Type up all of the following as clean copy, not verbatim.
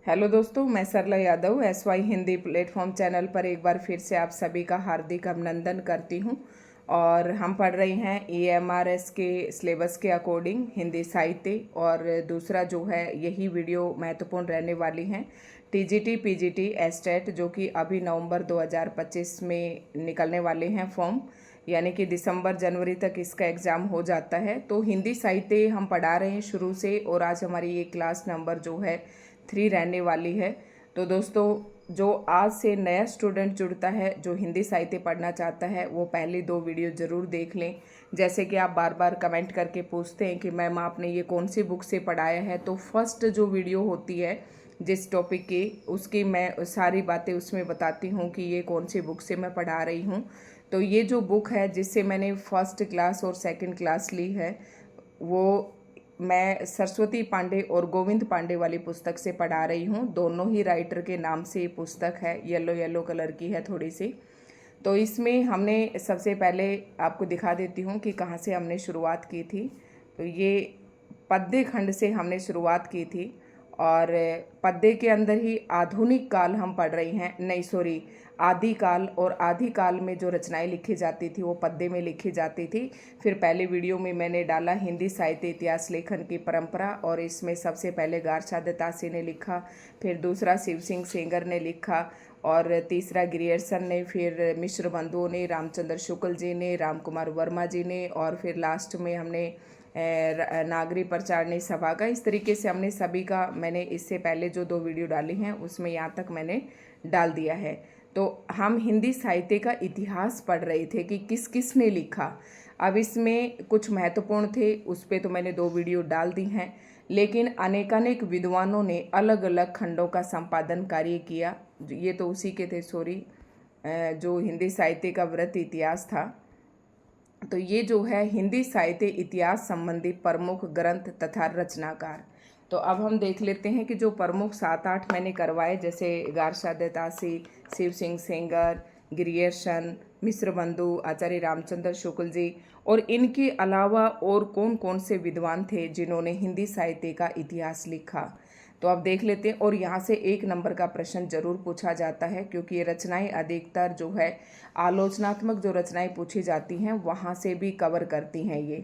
Hello दोस्तों, मैं Sarla Yadav SY Hindi platform channel पर एक बार फिर से आप सभी का हार्दिक अभिनंदन करती हूं। और हम पढ़ रहे हैं EMRS के सिलेबस के अकॉर्डिंग हिंदी साहित्य। और दूसरा जो है, यही वीडियो महत्वपूर्ण रहने वाली हैं। TGT PGT एस्टेट जो कि अभी नवंबर 2025 में निकलने वाले हैं फॉर्म, यानी कि दिसंबर जनवरी तक इसका एग्ज़ाम हो जाता है। तो हिंदी साहित्य हम पढ़ा रहे हैं शुरू से, और आज हमारी ये क्लास नंबर जो है 3 रहने वाली है। तो दोस्तों, जो आज से नया स्टूडेंट जुड़ता है जो हिंदी साहित्य पढ़ना चाहता है, वो पहली 2 वीडियो ज़रूर देख लें। जैसे कि आप बार बार कमेंट करके पूछते हैं कि मैम आपने ये कौन सी बुक से पढ़ाया है, तो फर्स्ट जो वीडियो होती है जिस टॉपिक की, उसकी मैं सारी बातें उसमें बताती हूँ कि ये कौन सी बुक से मैं पढ़ा रही हूँ। तो ये जो बुक है जिससे मैंने फर्स्ट क्लास और सेकंड क्लास ली है, वो मैं सरस्वती पांडे और गोविंद पांडे वाली पुस्तक से पढ़ा रही हूँ। दोनों ही राइटर के नाम से ये पुस्तक है, येलो येलो कलर की है थोड़ी सी। तो इसमें हमने सबसे पहले आपको दिखा देती हूँ कि कहाँ से हमने शुरुआत की थी। तो ये पद्य खंड से हमने शुरुआत की थी, और पद्य के अंदर ही आधुनिक काल हम पढ़ रही हैं, नहीं सॉरी, आदिकाल। और आदिकाल में जो रचनाएं लिखी जाती थी वो पद्य में लिखी जाती थी। फिर पहले वीडियो में मैंने डाला हिंदी साहित्य इतिहास लेखन की परंपरा, और इसमें सबसे पहले गारसाद तासी ने लिखा, फिर दूसरा शिव सिंह सेंगर ने लिखा, और तीसरा ग्रियर्सन ने, फिर मिश्र बंधुओं ने, रामचंद्र शुक्ल जी ने, राम कुमार वर्मा जी ने, और फिर लास्ट में हमने नागरी प्रचारणी सभा का। इस तरीके से हमने सभी का, मैंने इससे पहले जो 2 वीडियो डाली हैं उसमें यहाँ तक मैंने डाल दिया है। तो हम हिंदी साहित्य का इतिहास पढ़ रहे थे कि किस किस ने लिखा। अब इसमें कुछ महत्वपूर्ण थे, उस पर तो मैंने 2 वीडियो डाल दी हैं, लेकिन अनेकानेक विद्वानों ने अलग अलग खंडों का संपादन कार्य किया। ये तो उसी के थे, सॉरी, जो हिंदी साहित्य का वृत्त इतिहास था। तो ये जो है हिंदी साहित्य इतिहास संबंधी प्रमुख ग्रंथ तथा रचनाकार। तो अब हम देख लेते हैं कि जो प्रमुख 7-8 मैंने करवाए, जैसे गारसाद तासी, शिव सिंह सेंगर, ग्रियर्सन, मिश्र बंधु, आचार्य रामचंद्र शुक्ल जी, और इनके अलावा और कौन कौन से विद्वान थे जिन्होंने हिंदी साहित्य का इतिहास लिखा। तो आप देख लेते हैं। और यहाँ से 1 नंबर का प्रश्न जरूर पूछा जाता है, क्योंकि ये रचनाएं अधिकतर जो है आलोचनात्मक जो रचनाएं पूछी जाती हैं वहाँ से भी कवर करती हैं ये।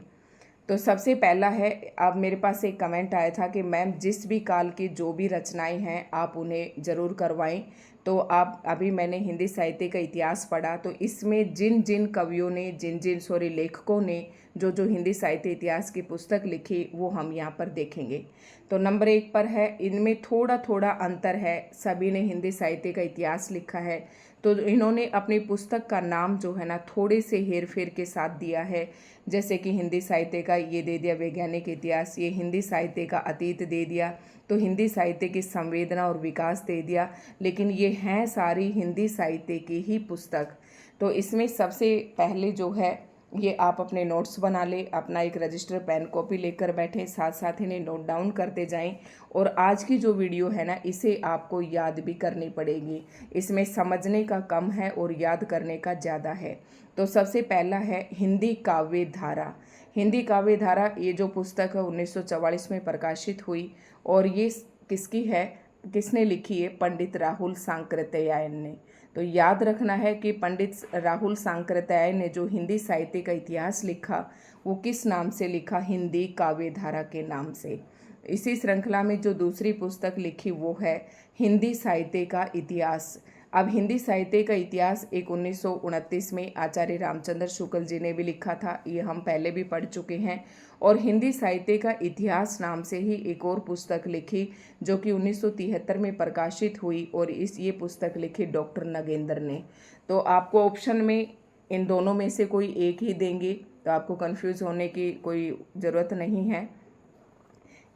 तो सबसे पहला है, अब मेरे पास एक कमेंट आया था कि मैम जिस भी काल की जो भी रचनाएं हैं आप उन्हें ज़रूर करवाएं। तो आप, अभी मैंने हिंदी साहित्य का इतिहास पढ़ा, तो इसमें जिन जिन कवियों ने, जिन जिन सॉरी लेखकों ने जो जो हिंदी साहित्य इतिहास की पुस्तक लिखी, वो हम यहाँ पर देखेंगे। तो नंबर 1 पर है, इनमें थोड़ा थोड़ा अंतर है, सभी ने हिंदी साहित्य का इतिहास लिखा है, तो इन्होंने अपनी पुस्तक का नाम जो है ना थोड़े से हेर फेर के साथ दिया है। जैसे कि हिंदी साहित्य का ये दे दिया वैज्ञानिक इतिहास, ये हिंदी साहित्य का अतीत दे दिया, तो हिंदी साहित्य की संवेदना और विकास दे दिया, लेकिन ये हैं सारी हिंदी साहित्य की ही पुस्तक। तो इसमें सबसे पहले जो है, ये आप अपने नोट्स बना लें, अपना एक रजिस्टर पेन कॉपी लेकर बैठें, साथ साथ इन्हें नोट डाउन करते जाएं। और आज की जो वीडियो है ना, इसे आपको याद भी करनी पड़ेगी। इसमें समझने का कम है और याद करने का ज़्यादा है। तो सबसे पहला है हिंदी काव्य धारा। हिंदी काव्य धारा, ये जो पुस्तक है 1944 में प्रकाशित हुई, और ये किसकी है, किसने लिखी है? पंडित राहुल सांकृत्यायन ने। तो याद रखना है कि पंडित राहुल सांकृत्यायन ने जो हिंदी साहित्य का इतिहास लिखा, वो किस नाम से लिखा? हिंदी काव्य धारा के नाम से। इसी श्रृंखला में जो दूसरी पुस्तक लिखी वो है हिंदी साहित्य का इतिहास। अब हिंदी साहित्य का इतिहास एक 1929 में आचार्य रामचंद्र शुक्ल जी ने भी लिखा था, ये हम पहले भी पढ़ चुके हैं। और हिंदी साहित्य का इतिहास नाम से ही एक और पुस्तक लिखी जो कि 1973 में प्रकाशित हुई, और ये पुस्तक लिखी डॉक्टर नगेंद्र ने। तो आपको ऑप्शन में इन दोनों में से कोई एक ही देंगे, तो आपको कंफ्यूज होने की कोई ज़रूरत नहीं है।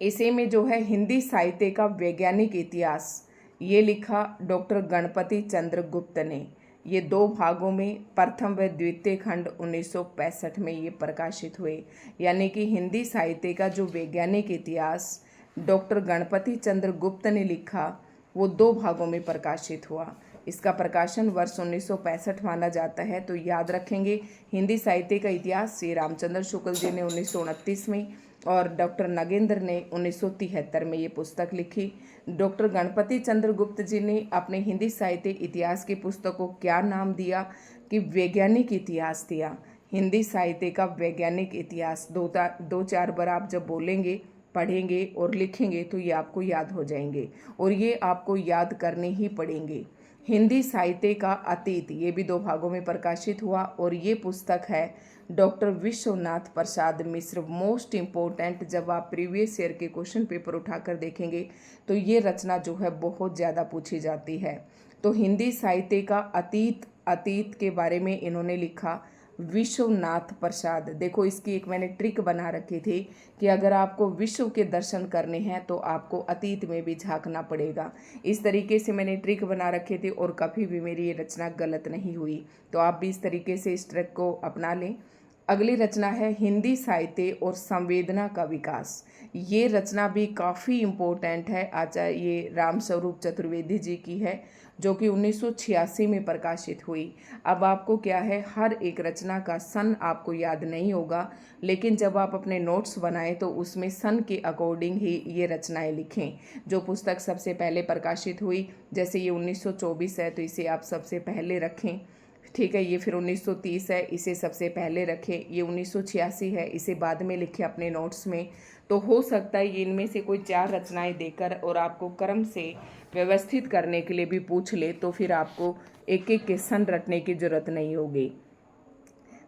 इसी में जो है हिंदी साहित्य का वैज्ञानिक इतिहास, ये लिखा डॉक्टर गणपति चंद्र गुप्त ने। ये 2 भागों में, प्रथम व द्वितीय खंड 1965 में ये प्रकाशित हुए। यानी कि हिंदी साहित्य का जो वैज्ञानिक इतिहास डॉक्टर गणपति चंद्र गुप्त ने लिखा, वो 2 भागों में प्रकाशित हुआ। इसका प्रकाशन वर्ष 1965 माना जाता है। तो याद रखेंगे, हिंदी साहित्य का इतिहास श्री रामचंद्र शुक्ल जी ने 1929 में, और डॉक्टर नगेंद्र ने 1973 में ये पुस्तक लिखी। डॉक्टर गणपति चंद्र गुप्त जी ने अपने हिंदी साहित्य इतिहास की पुस्तक को क्या नाम दिया? कि वैज्ञानिक इतिहास दिया। हिंदी साहित्य का वैज्ञानिक इतिहास। दो चार बार आप जब बोलेंगे, पढ़ेंगे और लिखेंगे तो ये आपको याद हो जाएंगे, और ये आपको याद करने ही पड़ेंगे। हिंदी साहित्य का अतीत, ये भी 2 भागों में प्रकाशित हुआ, और ये पुस्तक है doctor Vishwanath Prasad Mishra. Most important, जब आप प्रीवियस ईयर के क्वेश्चन पेपर उठाकर देखेंगे तो ये रचना जो है बहुत ज़्यादा पूछी जाती है। तो हिंदी साहित्य का अतीत के बारे में इन्होंने लिखा विश्वनाथ प्रसाद। देखो, इसकी एक मैंने ट्रिक बना रखी थी कि अगर आपको विश्व के दर्शन करने हैं तो आपको अतीत में भी झांकना पड़ेगा। इस तरीके से मैंने ट्रिक बना रखे थे और कभी भी मेरी ये रचना गलत नहीं हुई। तो आप भी इस तरीके से इस ट्रिक को अपना लें। अगली रचना है हिंदी साहित्य और संवेदना का विकास। ये रचना भी काफ़ी इम्पोर्टेंट है। आचार्य ये रामस्वरूप चतुर्वेदी जी की है, जो कि 1986 में प्रकाशित हुई। अब आपको क्या है, हर एक रचना का सन आपको याद नहीं होगा, लेकिन जब आप अपने नोट्स बनाएं तो उसमें सन के अकॉर्डिंग ही ये रचनाएं लिखें। जो पुस्तक सबसे पहले प्रकाशित हुई, जैसे ये 1924 है तो इसे आप सबसे पहले रखें, ठीक है। ये फिर 1930 है, इसे सबसे पहले रखें। ये 1986 है, इसे बाद में लिखें अपने नोट्स में। तो हो सकता है ये इनमें से कोई 4 रचनाएं देकर और आपको क्रम से व्यवस्थित करने के लिए भी पूछ ले, तो फिर आपको एक एक के सन रटने की जरूरत नहीं होगी।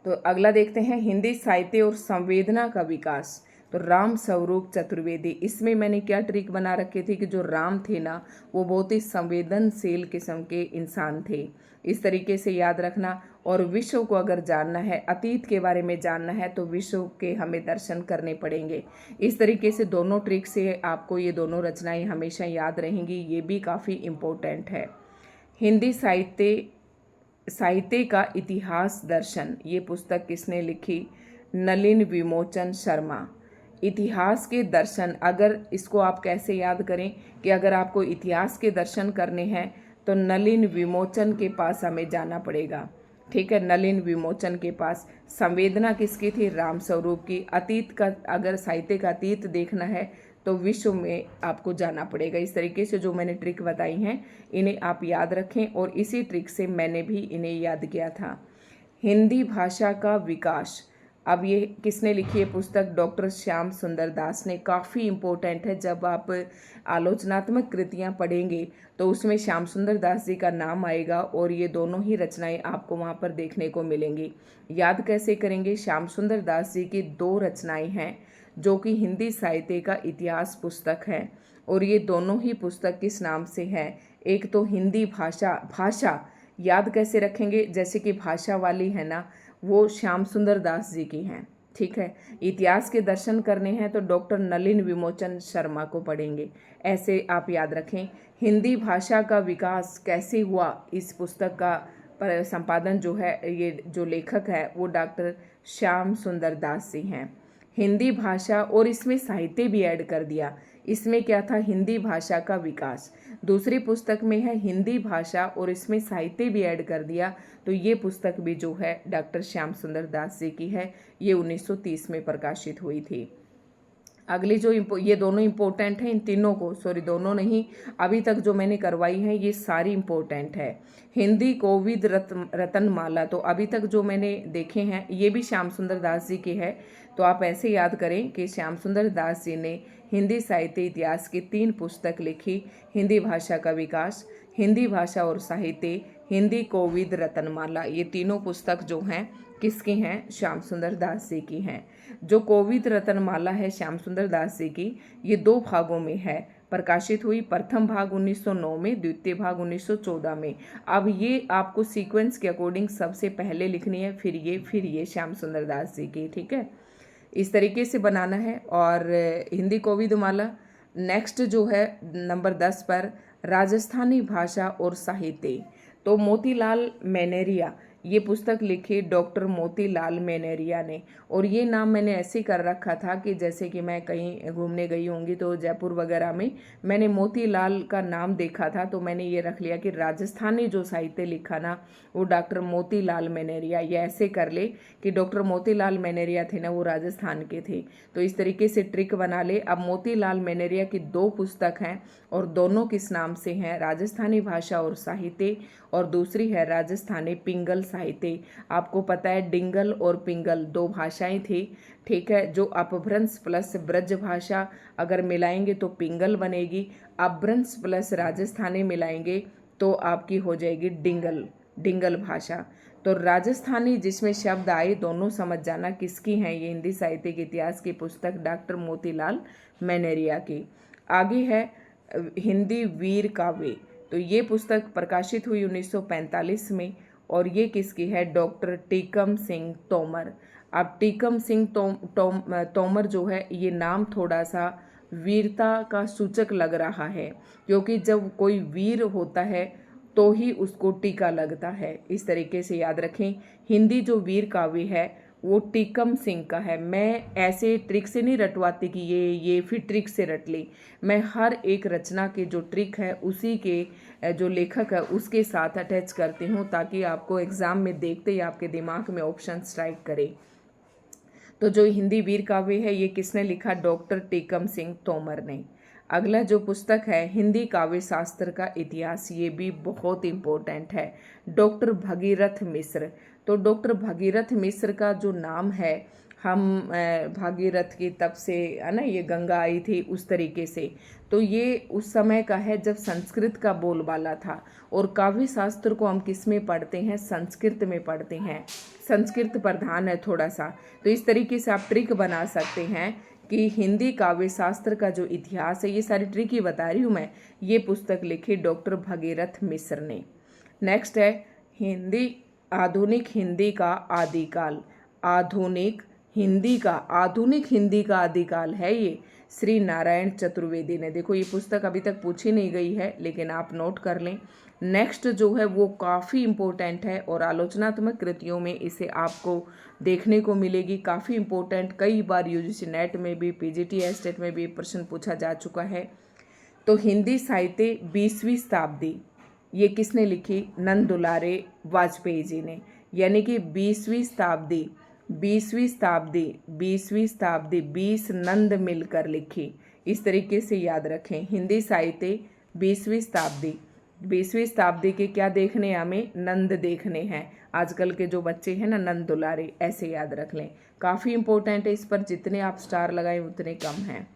तो अगला देखते हैं हिंदी साहित्य और संवेदना का विकास। तो राम स्वरूप चतुर्वेदी, इसमें मैंने क्या ट्रिक बना रखे थे कि जो राम थे ना, वो बहुत ही संवेदनशील किस्म के इंसान थे। इस तरीके से याद रखना। और विश्व को अगर जानना है, अतीत के बारे में जानना है, तो विश्व के हमें दर्शन करने पड़ेंगे। इस तरीके से दोनों ट्रिक से आपको ये दोनों रचनाएं हमेशा याद रहेंगी। ये भी काफ़ी इम्पोर्टेंट है। हिंदी साहित्य का इतिहास दर्शन, ये पुस्तक किसने लिखी? नलिन विमोचन शर्मा। इतिहास के दर्शन, अगर इसको आप कैसे याद करें कि अगर आपको इतिहास के दर्शन करने हैं तो नलिन विमोचन के पास हमें जाना पड़ेगा, ठीक है। नलिन विमोचन के पास। संवेदना किसकी थी? राम स्वरूप की। अतीत का, अगर साहित्य का अतीत देखना है तो विश्व में आपको जाना पड़ेगा। इस तरीके से जो मैंने ट्रिक बताई हैं इन्हें आप याद रखें, और इसी ट्रिक से मैंने भी इन्हें याद किया था। हिंदी भाषा का विकास, अब ये किसने लिखी है पुस्तक? डॉक्टर श्याम सुंदर दास ने। काफ़ी इम्पोर्टेंट है। जब आप आलोचनात्मक कृतियाँ पढ़ेंगे तो उसमें श्याम सुंदर दास जी का नाम आएगा, और ये दोनों ही रचनाएं आपको वहाँ पर देखने को मिलेंगी। याद कैसे करेंगे? श्याम सुंदर दास जी की 2 रचनाएं हैं जो कि हिंदी साहित्य का इतिहास पुस्तक है, और ये दोनों ही पुस्तक किस नाम से है? एक तो हिंदी भाषा याद कैसे रखेंगे? जैसे कि भाषा वाली है ना, वो श्याम सुंदर दास जी की हैं, ठीक है। इतिहास के दर्शन करने हैं तो डॉक्टर नलिन विमोचन शर्मा को पढ़ेंगे। ऐसे आप याद रखें। हिंदी भाषा का विकास कैसे हुआ, इस पुस्तक का संपादन जो है, ये जो लेखक है वो डॉक्टर श्याम सुंदर दास जी हैं। हिंदी भाषा, और इसमें साहित्य भी ऐड कर दिया। इसमें क्या था? हिंदी भाषा का विकास। दूसरी पुस्तक में है हिंदी भाषा और इसमें साहित्य भी ऐड कर दिया। तो ये पुस्तक भी जो है डॉक्टर श्याम सुंदर दास जी की है। ये 1930 में प्रकाशित हुई थी। अगली जो ये दोनों इम्पोर्टेंट हैं, इन तीनों को, सॉरी दोनों नहीं, अभी तक जो मैंने करवाई है ये सारी इम्पोर्टेंट है। हिंदी कोविद रत्नमाला, तो अभी तक जो मैंने देखे हैं ये भी श्याम सुंदर दास जी के है। तो आप ऐसे याद करें कि श्याम सुंदर दास जी ने हिंदी साहित्य इतिहास की 3 पुस्तक लिखी। हिंदी भाषा का विकास, हिंदी भाषा और साहित्य, हिंदी कोविद रत्नमाला। ये तीनों पुस्तक जो हैं किसकी हैं? श्याम सुंदर दास जी की हैं। जो कोविद रत्नमाला है श्याम सुंदर दास जी की, ये 2 भागों में है, प्रकाशित हुई। प्रथम भाग 1909 में, द्वितीय भाग 1914 में। अब ये आपको सीक्वेंस के अकॉर्डिंग सबसे पहले लिखनी है, फिर ये श्याम सुंदर दास जी की, ठीक है। इस तरीके से बनाना है। और हिंदी कोविदमाला नेक्स्ट जो है नंबर 10 पर, राजस्थानी भाषा और साहित्य। तो मोतीलाल मेनेरिया, ये पुस्तक लिखी डॉक्टर मोतीलाल मेनेरिया ने। और ये नाम मैंने ऐसे कर रखा था कि जैसे कि मैं कहीं घूमने गई होंगी तो जयपुर वगैरह में मैंने मोतीलाल का नाम देखा था, तो मैंने ये रख लिया कि राजस्थानी जो साहित्य लिखा ना वो डॉक्टर मोतीलाल मेनेरिया। ये ऐसे कर ले कि डॉक्टर मोतीलाल मेनेरिया थे ना वो राजस्थान के थे। तो इस तरीके से ट्रिक बना ले। अब मोतीलाल मेनेरिया की 2 पुस्तक हैं और दोनों किस नाम से हैं, राजस्थानी भाषा और साहित्य, और दूसरी है राजस्थानी पिंगल साहित्य। आपको पता है डिंगल और पिंगल 2 भाषाएं थी, ठीक है, जो अपभ्रंश प्लस ब्रज भाषा अगर मिलाएंगे तो पिंगल बनेगी, अपभ्रंश प्लस राजस्थानी मिलाएंगे तो आपकी हो जाएगी डिंगल भाषा। तो राजस्थानी जिसमें शब्द आए दोनों समझ जाना किसकी हैं, ये हिंदी साहित्य के इतिहास की पुस्तक डॉक्टर मोतीलाल मेनेरिया की। आगे है हिंदी वीर काव्य। तो ये पुस्तक प्रकाशित हुई 1945 में और ये किसकी है, डॉक्टर टीकम सिंह तोमर। अब टीकम सिंह तोमर जो है ये नाम थोड़ा सा वीरता का सूचक लग रहा है, क्योंकि जब कोई वीर होता है तो ही उसको टीका लगता है। इस तरीके से याद रखें, हिंदी जो वीर काव्य है वो टीकम सिंह का है। मैं ऐसे ट्रिक से नहीं रटवाती कि ये फिर ट्रिक से रट ली। मैं हर एक रचना के जो ट्रिक है उसी के जो लेखक है उसके साथ अटैच करती हूँ, ताकि आपको एग्जाम में देखते ही आपके दिमाग में ऑप्शन स्ट्राइक करे। तो जो हिंदी वीर काव्य है ये किसने लिखा, डॉक्टर टीकम सिंह तोमर ने। अगला जो पुस्तक है हिंदी काव्य शास्त्र का इतिहास, ये भी बहुत इम्पोर्टेंट है, डॉक्टर भगीरथ मिश्र। तो डॉक्टर भगीरथ मिश्र का जो नाम है, हम भागीरथ की तब से है ना ये गंगा आई थी उस तरीके से, तो ये उस समय का है जब संस्कृत का बोलबाला था। और काव्य शास्त्र को हम किस में पढ़ते हैं, संस्कृत में पढ़ते हैं, संस्कृत प्रधान है थोड़ा सा। तो इस तरीके से आप ट्रिक बना सकते हैं कि हिंदी काव्य शास्त्र का जो इतिहास है, ये सारी ट्रिक ही बता रही हूँ मैं, ये पुस्तक लिखी डॉक्टर भगीरथ मिश्र ने। नेक्स्ट है आधुनिक हिंदी का आदिकाल। आधुनिक हिंदी का आदिकाल है ये श्री नारायण चतुर्वेदी ने। देखो ये पुस्तक अभी तक पूछी नहीं गई है लेकिन आप नोट कर लें। नेक्स्ट जो है वो काफ़ी इम्पोर्टेंट है और आलोचनात्मक कृतियों में इसे आपको देखने को मिलेगी, काफ़ी इम्पोर्टेंट, कई बार यूजीसी नेट में भी पीजीटी एस्टेट में भी प्रश्न पूछा जा चुका है। तो हिंदी साहित्य 20वीं शताब्दी, ये किसने लिखी, नंद दुलारे वाजपेयी जी ने। यानी कि 20वीं शताब्दी 20 नंद मिलकर लिखी। इस तरीके से याद रखें, हिंदी साहित्य 20वीं शताब्दी के क्या देखने हैं, हमें नंद देखने हैं। आजकल के जो बच्चे हैं ना नंद दुलारे, ऐसे याद रख लें, काफ़ी इंपॉर्टेंट है। इस पर जितने आप स्टार लगाएं उतने कम हैं।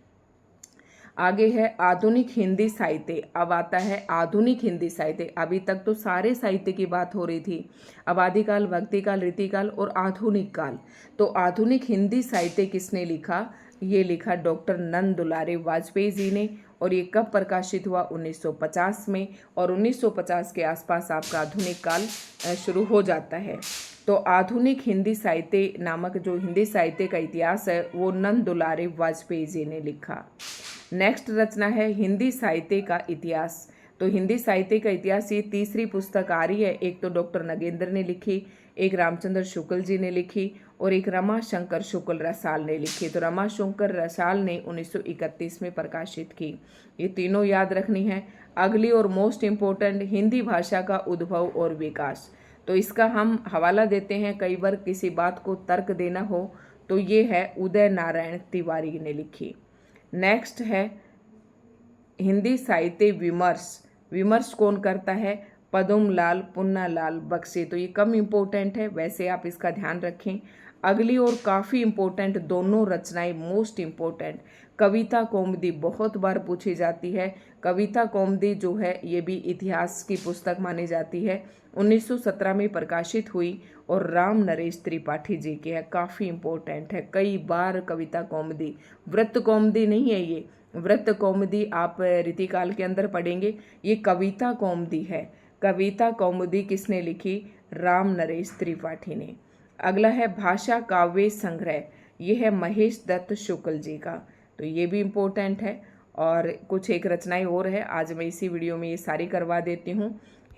आगे है आधुनिक हिंदी साहित्य। अब आता है आधुनिक हिंदी साहित्य। अभी तक तो सारे साहित्य की बात हो रही थी, अब आदिकाल, भक्तिकाल, रीतिकाल और आधुनिक काल। तो आधुनिक हिंदी साहित्य किसने लिखा, ये लिखा डॉक्टर नंद दुलारे वाजपेयी जी ने। और ये कब प्रकाशित हुआ, 1950 में। और 1950 के आसपास आपका आधुनिक काल शुरू हो जाता है। तो आधुनिक हिंदी साहित्य नामक जो हिंदी साहित्य का इतिहास है वो नंद दुलारे वाजपेयी जी ने लिखा। नेक्स्ट रचना है हिंदी साहित्य का इतिहास। तो हिंदी साहित्य का इतिहास ये तीसरी पुस्तक आ रही है। एक तो डॉक्टर नगेंद्र ने लिखी, एक रामचंद्र शुक्ल जी ने लिखी और एक रमाशंकर शुक्ल रसाल ने लिखी। तो रमाशंकर रसाल ने 1931 में प्रकाशित की। ये तीनों याद रखनी है। अगली और मोस्ट इम्पोर्टेंट, हिंदी भाषा का उद्भव और विकास। तो इसका हम हवाला देते हैं, कई बार किसी बात को तर्क देना हो तो ये है उदय नारायण तिवारी ने लिखी। नेक्स्ट है हिंदी साहित्य विमर्श कौन करता है, पद्मलाल पुन्नालाल बख्शी। तो ये कम इम्पोर्टेंट है, वैसे आप इसका ध्यान रखें। अगली और काफ़ी इम्पोर्टेंट दोनों रचनाएं मोस्ट इम्पोर्टेंट, कविता कौमुदी बहुत बार पूछी जाती है। कविता कौमुदी जो है ये भी इतिहास की पुस्तक मानी जाती है, 1917 में प्रकाशित हुई और राम नरेश त्रिपाठी जी की है, काफ़ी इम्पोर्टेंट है। कई बार कविता कौमुदी, व्रत कौमुदी नहीं है ये, व्रत कौमुदी आप रीतिकाल के अंदर पढ़ेंगे, ये कविता कौमुदी है। कविता कौमुदी किसने लिखी, राम नरेश त्रिपाठी ने। अगला है भाषा काव्य संग्रह, ये है महेश दत्त शुक्ल जी का। तो ये भी इम्पोर्टेंट है। और कुछ एक रचनाएं और है, आज मैं इसी वीडियो में ये सारी करवा देती हूँ।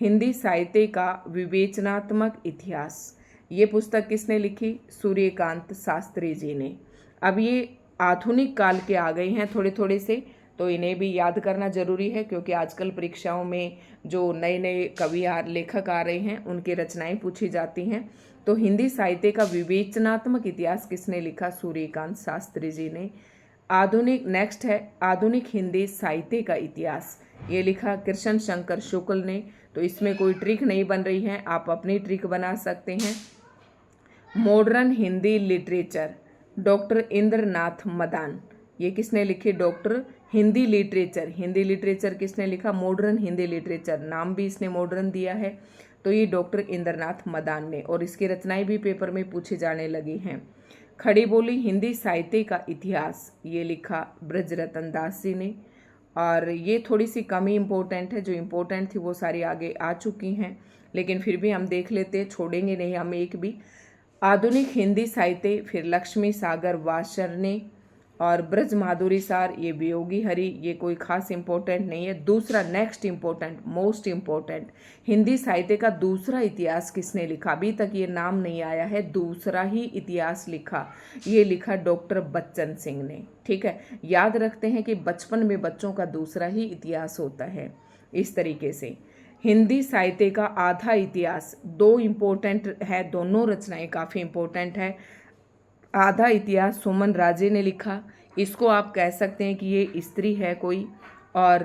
हिंदी साहित्य का विवेचनात्मक इतिहास। ये पुस्तक किसने लिखी? सूर्यकांत शास्त्री जी ने। अब ये आधुनिक काल के आ गए हैं थोड़े थोड़े से, तो इन्हें भी याद करना जरूरी है, क्योंकि आजकल परीक्षाओं में जो नए नए कवि लेखक आ रहे हैं उनकी रचनाएं पूछी जाती हैं। तो हिंदी साहित्य का विवेचनात्मक इतिहास किसने लिखा? सूर्यकांत शास्त्री जी ने। नेक्स्ट है आधुनिक हिंदी साहित्य का इतिहास। ये लिखा कृष्ण शंकर शुक्ल ने। तो इसमें कोई ट्रिक नहीं बन रही है, आप अपनी ट्रिक बना सकते हैं। Modern Hindi literature, doctor Indranath Madan. ये किसने लिखी? डॉक्टर हिंदी लिटरेचर किसने लिखा? मॉडर्न हिंदी लिटरेचर, नाम भी इसने मॉडर्न दिया है। तो ये डॉक्टर इंद्रनाथ मदान ने, और इसकी रचनाएं भी पेपर में पूछी जाने लगी हैं। खड़ी बोली हिंदी साहित्य का इतिहास, ये लिखा ब्रजरतन दास जी ने। और ये थोड़ी सी कम ही इम्पोर्टेंट है, जो इम्पोर्टेंट थी वो सारी आगे आ चुकी हैं, लेकिन फिर भी हम देख लेते, छोड़ेंगे नहीं हम एक भी। आधुनिक हिंदी साहित्य, फिर लक्ष्मी सागर वासर ने, और ब्रज माधुरी सार, ये वियोगी हरि, ये कोई खास इंपॉर्टेंट नहीं है। दूसरा next important, most important, Hindi साहित्य का दूसरा इतिहास किसने लिखा? अभी तक ये नाम नहीं आया है, दूसरा ही इतिहास लिखा, ये लिखा डॉक्टर बच्चन सिंह ने। ठीक है, याद रखते हैं कि बचपन में बच्चों का दूसरा ही इतिहास होता है। इस तरीके से हिंदी साहित्य का आधा इतिहास, दो इम्पोर्टेंट है, दोनों रचनाएं काफ़ी इम्पोर्टेंट है। आधा इतिहास सुमन राजे ने लिखा। इसको आप कह सकते हैं कि ये स्त्री है कोई, और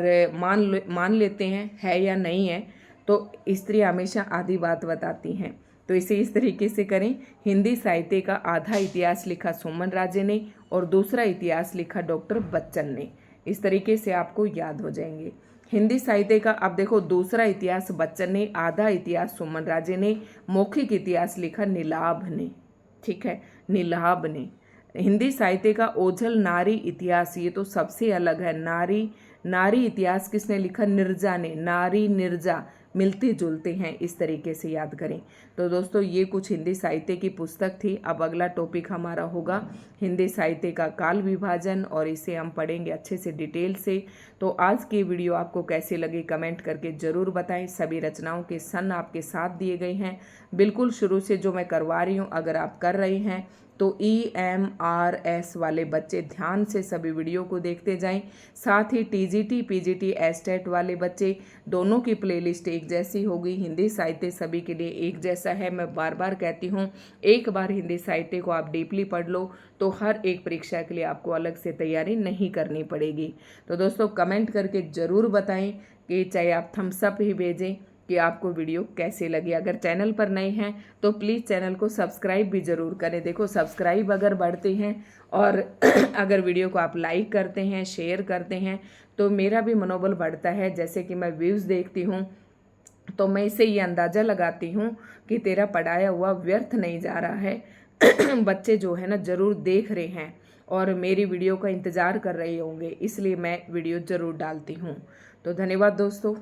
मान लेते हैं है या नहीं है, तो स्त्री हमेशा आधी बात बताती हैं, तो इसे इस तरीके से करें। हिंदी साहित्य का आधा इतिहास लिखा सुमन राजे ने, और दूसरा इतिहास लिखा डॉक्टर बच्चन ने। इस तरीके से आपको याद हो जाएंगे। हिंदी साहित्य का अब देखो, दूसरा इतिहास बच्चन ने, आधा इतिहास सुमन राजे ने, मौखिक इतिहास लिखा नीलाभ ने। ठीक है, नीलाभ ने। हिंदी साहित्य का ओझल नारी इतिहास, ये तो सबसे अलग है। नारी इतिहास किसने लिखा? निर्जा ने। नारी निर्जा मिलते जुलते हैं, इस तरीके से याद करें। तो दोस्तों ये कुछ हिंदी साहित्य की पुस्तक थी। अब अगला टॉपिक हमारा होगा हिंदी साहित्य का काल विभाजन, और इसे हम पढ़ेंगे अच्छे से डिटेल से। तो आज की वीडियो आपको कैसे लगी कमेंट करके ज़रूर बताएं। सभी रचनाओं के सन आपके साथ दिए गए हैं, बिल्कुल शुरू से जो मैं करवा रही हूँ। अगर आप कर रहे हैं तो EMRS वाले बच्चे ध्यान से सभी वीडियो को देखते जाएं। साथ ही TGT PGT एस्टेट वाले बच्चे, दोनों की प्लेलिस्ट एक जैसी होगी। हिंदी साहित्य सभी के लिए एक जैसा है। मैं बार बार कहती हूँ, एक बार हिंदी साहित्य को आप डीपली पढ़ लो तो हर एक परीक्षा के लिए आपको अलग से तैयारी नहीं करनी पड़ेगी। तो दोस्तों कमेंट करके ज़रूर बताएं कि चाहे आप थम्स अप ही भेजें कि आपको वीडियो कैसे लगी। अगर चैनल पर नए हैं तो प्लीज़ चैनल को सब्सक्राइब भी ज़रूर करें। देखो सब्सक्राइब अगर बढ़ते हैं और अगर वीडियो को आप लाइक करते हैं, शेयर करते हैं, तो मेरा भी मनोबल बढ़ता है। जैसे कि मैं व्यूज़ देखती हूँ तो मैं इससे ये अंदाज़ा लगाती हूँ कि तेरा पढ़ाया हुआ व्यर्थ नहीं जा रहा है। बच्चे जो है ना ज़रूर देख रहे हैं और मेरी वीडियो का इंतज़ार कर रहे होंगे, इसलिए मैं वीडियो ज़रूर डालती हूँ। तो धन्यवाद दोस्तों।